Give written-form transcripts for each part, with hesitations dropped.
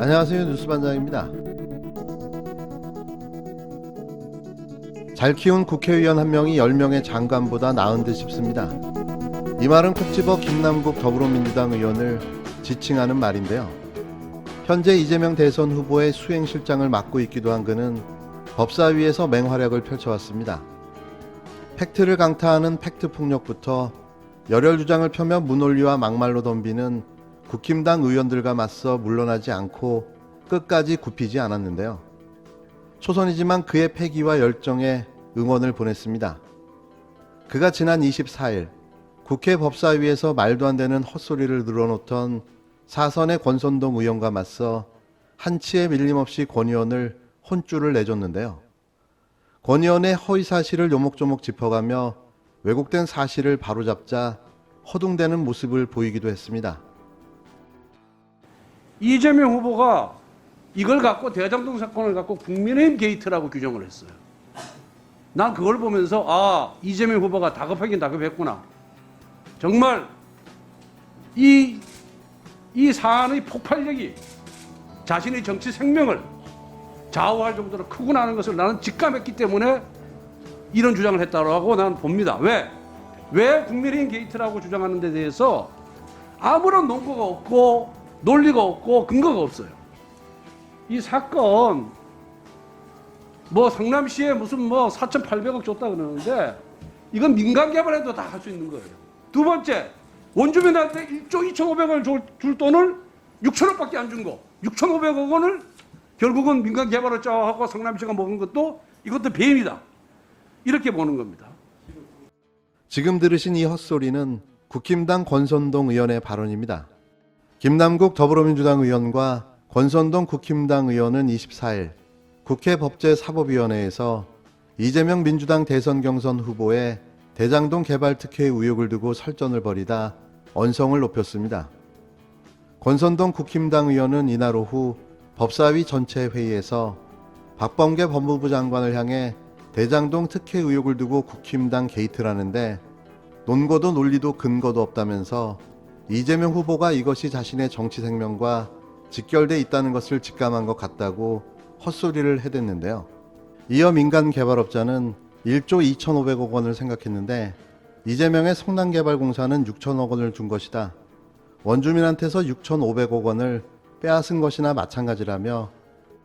안녕하세요. 뉴스반장입니다. 잘 키운 국회의원 한 명이 10명의 장관보다 나은 듯 싶습니다. 이 말은 콕 집어 김남국 더불어민주당 의원을 지칭하는 말인데요. 현재 이재명 대선 후보의 수행실장을 맡고 있기도 한 그는 법사위에서 맹활약을 펼쳐왔습니다. 팩트를 강타하는 팩트폭력부터 열혈 주장을 펴며 무논리와 막말로 덤비는 국힘당 의원들과 맞서 물러나지 않고 끝까지 굽히지 않았는데요. 초선이지만 그의 패기와 열정에 응원을 보냈습니다. 그가 지난 24일 국회 법사위에서 말도 안 되는 헛소리를 늘어놓던 사선의 권선동 의원과 맞서 한치의 밀림없이 권 의원을 혼쭐을 내줬는데요. 권 의원의 허위 사실을 요목조목 짚어가며 왜곡된 사실을 바로잡자 허둥대는 모습을 보이기도 했습니다. 이재명 후보가 이걸 갖고 대장동 사건을 갖고 국민의힘 게이트라고 규정을 했어요. 난 그걸 보면서 이재명 후보가 다급하긴 다급했구나. 정말 이 사안의 폭발력이 자신의 정치 생명을 좌우할 정도로 크구나 하는 것을 나는 직감했기 때문에 이런 주장을 했다고 나는 봅니다. 왜 국민의힘 게이트라고 주장하는 데 대해서 아무런 논거가 없고 논리가 없고 근거가 없어요. 이 사건 성남시에 무슨 4,800억 줬다 그러는데 이건 민간 개발해도 다 할 수 있는 거예요. 두 번째, 원주민한테 1조 2,500원을 줄 돈을 6천억밖에 안 준 거. 6,500억 원을 결국은 민간 개발을 짜고 성남시가 먹은 것도 이것도 배임이다. 이렇게 보는 겁니다. 지금 들으신 이 헛소리는 국힘당 권선동 의원의 발언입니다. 김남국 더불어민주당 의원과 권선동 국힘당 의원은 24일 국회 법제사법위원회에서 이재명 민주당 대선 경선 후보의 대장동 개발 특혜 의혹을 두고 설전을 벌이다 언성을 높였습니다. 권선동 국힘당 의원은 이날 오후 법사위 전체 회의에서 박범계 법무부 장관을 향해 대장동 특혜 의혹을 두고 국힘당 게이트라는데 논거도 논리도 근거도 없다면서 이재명 후보가 이것이 자신의 정치 생명과 직결돼 있다는 것을 직감한 것 같다고 헛소리를 해댔는데요. 이어 민간 개발업자는 1조 2,500억 원을 생각했는데 이재명의 성남개발공사는 6천억 원을 준 것이다. 원주민한테서 6,500억 원을 빼앗은 것이나 마찬가지라며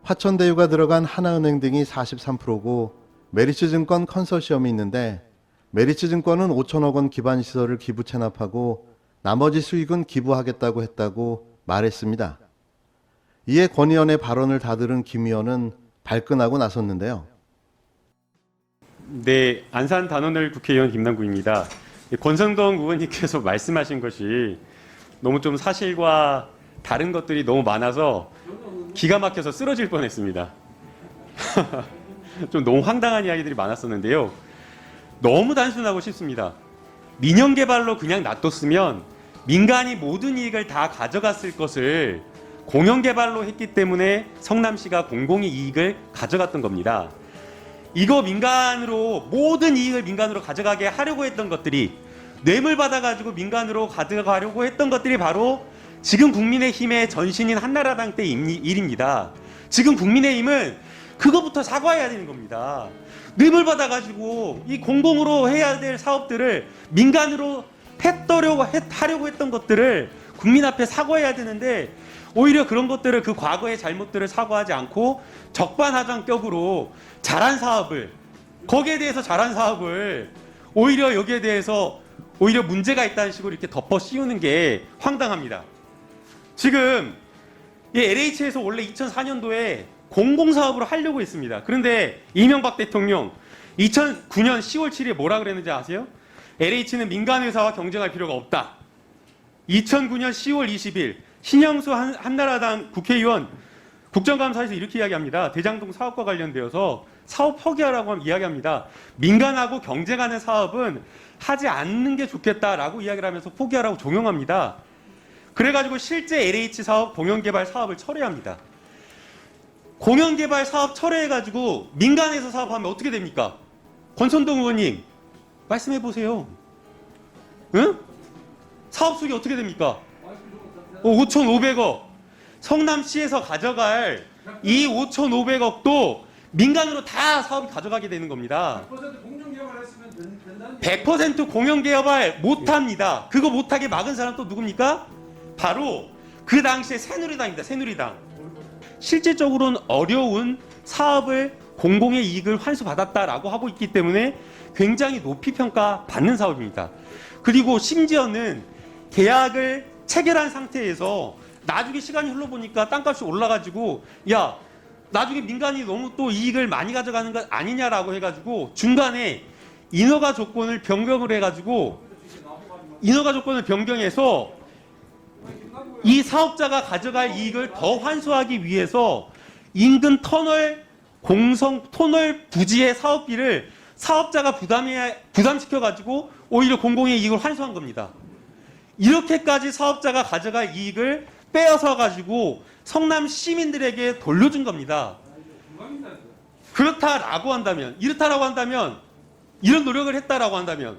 화천대유가 들어간 하나은행 등이 43%고 메리츠증권 컨소시엄이 있는데 메리츠증권은 5천억 원 기반시설을 기부 체납하고 나머지 수익은 기부하겠다고 했다고 말했습니다. 이에 권 의원의 발언을 다들은 김 의원은 발끈하고 나섰는데요. 네, 안산 단원을 국회의원 김남국입니다. 권성동 의원님께서 말씀하신 것이 너무 좀 사실과 다른 것들이 너무 많아서 기가 막혀서 쓰러질 뻔했습니다. 좀 너무 황당한 이야기들이 많았었는데요. 너무 단순하고 쉽습니다. 민영개발로 그냥 놔뒀으면 민간이 모든 이익을 다 가져갔을 것을 공영개발로 했기 때문에 성남시가 공공의 이익을 가져갔던 겁니다. 이거 모든 이익을 민간으로 가져가게 하려고 했던 것들이 뇌물 받아가지고 민간으로 가져가려고 했던 것들이 바로 지금 국민의힘의 전신인 한나라당 때 일입니다. 지금 국민의힘은 그거부터 사과해야 되는 겁니다. 뇌물 받아가지고 이 공공으로 해야 될 사업들을 민간으로 하려고 했던 것들을 국민 앞에 사과해야 되는데 오히려 그런 것들을 그 과거의 잘못들을 사과하지 않고 적반하장격으로 거기에 대해서 잘한 사업을 오히려 여기에 대해서 오히려 문제가 있다는 식으로 이렇게 덮어 씌우는 게 황당합니다. 지금 이 LH에서 원래 2004년도에 공공사업으로 하려고 했습니다. 그런데 이명박 대통령 2009년 10월 7일에 뭐라 그랬는지 아세요? LH는 민간회사와 경쟁할 필요가 없다. 2009년 10월 20일 신영수 한나라당 국회의원 국정감사에서 이렇게 이야기합니다. 대장동 사업과 관련되어서 사업 포기하라고 이야기합니다. 민간하고 경쟁하는 사업은 하지 않는 게 좋겠다라고 이야기를 하면서 포기하라고 종용합니다. 그래가지고 실제 LH 사업 공영개발 사업을 철회합니다. 공영개발 사업 철회해가지고 민간에서 사업하면 어떻게 됩니까? 권선동 의원님 말씀해 보세요. 응? 사업 수익이 어떻게 됩니까? 5,500억. 성남시에서 가져갈 이 5,500억도 민간으로 다 사업이 가져가게 되는 겁니다. 100% 공정 개혁을 했으면 된다는 100% 공영 개혁을 못합니다. 그거 못하게 막은 사람 또 누굽니까? 바로 그 당시에 새누리당입니다. 새누리당. 실질적으로는 어려운 사업을 공공의 이익을 환수받았다라고 하고 있기 때문에 굉장히 높이 평가받는 사업입니다. 그리고 심지어는 계약을 체결한 상태에서 나중에 시간이 흘러보니까 땅값이 올라가지고 야 나중에 민간이 너무 또 이익을 많이 가져가는 것 아니냐라고 해가지고 중간에 인허가 조건을 변경을 해가지고 인허가 조건을 변경해서 이 사업자가 가져갈 이익을 더 환수하기 위해서 인근 터널 부지의 사업비를 사업자가 부담시켜가지고 오히려 공공의 이익을 환수한 겁니다. 이렇게까지 사업자가 가져갈 이익을 빼앗아 가지고 성남 시민들에게 돌려준 겁니다. 이렇다라고 한다면 이런 노력을 했다라고 한다면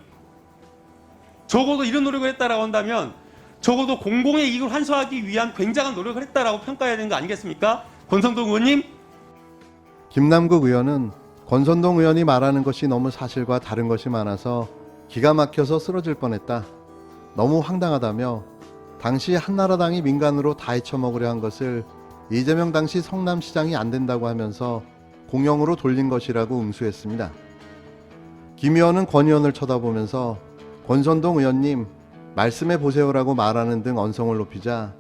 적어도 이런 노력을 했다라고 한다면 적어도 공공의 이익을 환수하기 위한 굉장한 노력을 했다라고 평가해야 되는 거 아니겠습니까? 권성동 의원님. 김남국 의원은 권선동 의원이 말하는 것이 너무 사실과 다른 것이 많아서 기가 막혀서 쓰러질 뻔했다. 너무 황당하다며 당시 한나라당이 민간으로 다 헤쳐먹으려 한 것을 이재명 당시 성남시장이 안 된다고 하면서 공영으로 돌린 것이라고 응수했습니다. 김 의원은 권 의원을 쳐다보면서 권선동 의원님 말씀해 보세요라고 말하는 등 언성을 높이자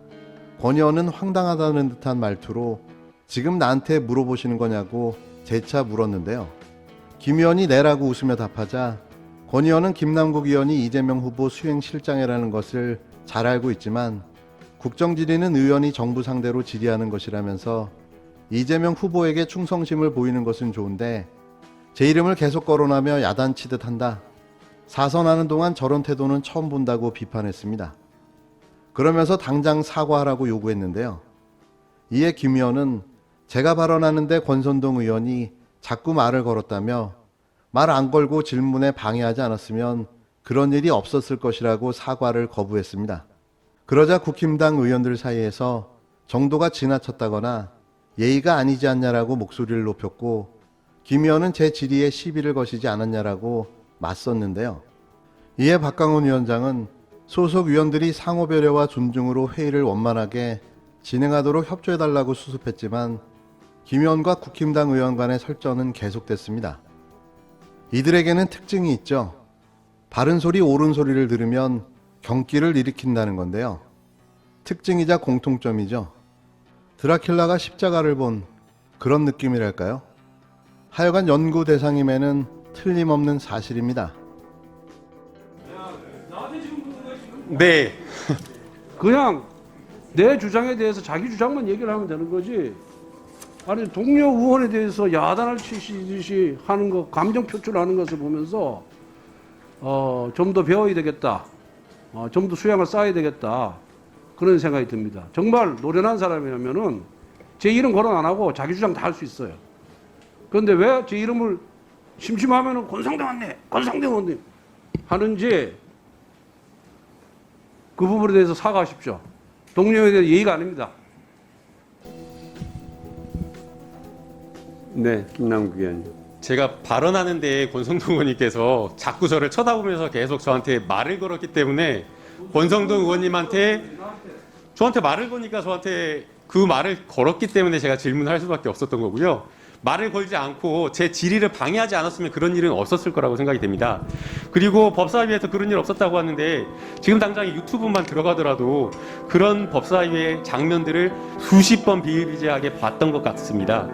권 의원은 황당하다는 듯한 말투로 지금 나한테 물어보시는 거냐고 재차 물었는데요. 김 의원이 네라고 웃으며 답하자 권 의원은 김남국 의원이 이재명 후보 수행실장이라는 것을 잘 알고 있지만 국정질의는 의원이 정부 상대로 질의하는 것이라면서 이재명 후보에게 충성심을 보이는 것은 좋은데 제 이름을 계속 거론하며 야단치듯 한다. 사선하는 동안 저런 태도는 처음 본다고 비판했습니다. 그러면서 당장 사과하라고 요구했는데요. 이에 김 의원은 제가 발언하는데 권선동 의원이 자꾸 말을 걸었다며 말 안 걸고 질문에 방해하지 않았으면 그런 일이 없었을 것이라고 사과를 거부했습니다. 그러자 국힘당 의원들 사이에서 정도가 지나쳤다거나 예의가 아니지 않냐라고 목소리를 높였고 김 의원은 제 질의에 시비를 거시지 않았냐라고 맞섰는데요. 이에 박강훈 위원장은 소속 위원들이 상호 배려와 존중으로 회의를 원만하게 진행하도록 협조해달라고 수습했지만 김 의원과 국힘당 의원 간의 설전은 계속됐습니다. 이들에게는 특징이 있죠. 바른 소리 옳은 소리를 들으면 경기를 일으킨다는 건데요. 특징이자 공통점이죠. 드라큘라가 십자가를 본 그런 느낌이랄까요? 하여간 연구 대상임에는 틀림없는 사실입니다. 네. 그냥 내 주장에 대해서 자기 주장만 얘기를 하면 되는 거지. 아니 동료 의원에 대해서 야단을 치시듯이 하는 거, 감정 표출하는 것을 보면서 좀 더 배워야 되겠다. 좀 더 수양을 쌓아야 되겠다. 그런 생각이 듭니다. 정말 노련한 사람이라면은 제 이름 거론 안 하고 자기 주장 다 할 수 있어요. 그런데 왜 제 이름을 심심하면은 권성동 왔네, 권성동 의원님 하는지 그 부분에 대해서 사과하십시오. 동료에 대한 예의가 아닙니다. 네, 김남국 의원님. 제가 발언하는데 권성동 의원님께서 자꾸 저를 쳐다보면서 계속 저한테 말을 걸었기 때문에 권성동 의원님한테 저한테 말을 거니까 저한테 그 말을 걸었기 때문에 제가 질문할 수밖에 없었던 거고요. 말을 걸지 않고 제 질의를 방해하지 않았으면 그런 일은 없었을 거라고 생각이 됩니다. 그리고 법사위에서 그런 일 없었다고 하는데 지금 당장 유튜브만 들어가더라도 그런 법사위의 장면들을 수십 번 비일비재하게 봤던 것 같습니다.